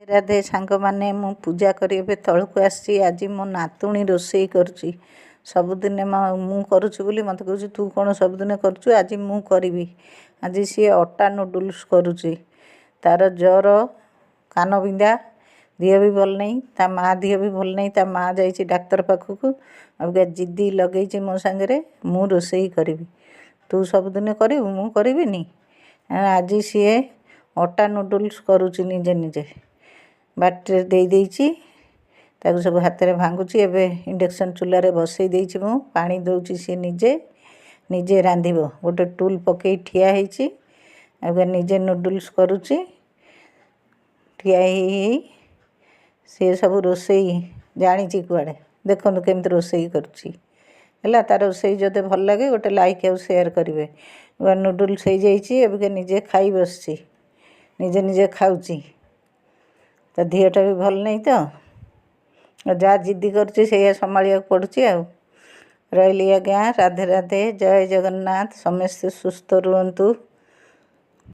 ରାଧେ ସାଙ୍ଗମାନେ, ମୁଁ ପୂଜା କରି ଏବେ ତଳକୁ ଆସିଛି। ଆଜି ମୋ ନାତୁଣୀ ରୋଷେଇ କରୁଛି। ସବୁଦିନେ ମୁଁ କରୁଛି ବୋଲି ମୋତେ କହୁଛି ତୁ କ'ଣ ସବୁଦିନେ କରୁଛୁ, ଆଜି ମୁଁ କରିବି। ଆଜି ସିଏ ଅଟା ନୁଡୁଲ୍ସ କରୁଛି। ତା'ର ଜ୍ୱର, କାନ ବିନ୍ଧା, ଦିହ ବି ଭଲ ନାହିଁ, ତା ମା' ଦିହ ବି ଭଲ ନାହିଁ। ତା ମା' ଯାଇଛି ଡାକ୍ତର ପାଖକୁ। ଅବିକା ଜିଦି ଲଗେଇଛି ମୋ ସାଙ୍ଗରେ, ମୁଁ ରୋଷେଇ କରିବି। ତୁ ସବୁଦିନେ କରିବୁ, ମୁଁ କରିବିନି। ଆଜି ସିଏ ଅଟା ନୁଡୁଲ୍ସ କରୁଛି ନିଜେ ନିଜେ। ବାଟିରେ ଦେଇଛି, ତାକୁ ସବୁ ହାତରେ ଭାଙ୍ଗୁଛି। ଏବେ ଇଣ୍ଡକ୍ସନ୍ ଚୁଲାରେ ବସେଇ ଦେଇଛି ମୁଁ, ପାଣି ଦେଉଛି। ସିଏ ନିଜେ ରାନ୍ଧିବ। ଗୋଟେ ଟୁଲ୍ ପକେଇ ଠିଆ ହେଇଛି। ଏବେ ନିଜେ ନୁଡୁଲ୍ସ କରୁଛି। ଠିଆ ହେଇ ସିଏ ସବୁ ରୋଷେଇ ଜାଣିଛି କୁଆଡ଼େ। ଦେଖନ୍ତୁ କେମିତି ରୋଷେଇ କରୁଛି ହେଲା। ତା ରୋଷେଇ ଯଦି ଭଲ ଲାଗେ ଗୋଟେ ଲାଇକ୍ ଆଉ ସେୟାର କରିବେ। ନୁଡୁଲ୍ସ ହେଇଯାଇଛି। ଏବେ ନିଜେ ଖାଇ ବସିଛି, ନିଜେ ଖାଉଛି। ତା ଦେହଟା ବି ଭଲ ନାହିଁ ତ, ଯାହା ଜିଦି କରୁଛି ସେଇଆ ସମ୍ଭାଳିବାକୁ ପଡ଼ୁଛି ଆଉ। ରହିଲି ଆଜ୍ଞା। ରାଧେ ରାଧେ, ଜୟ ଜଗନ୍ନାଥ। ସମସ୍ତେ ସୁସ୍ଥ ରୁହନ୍ତୁ।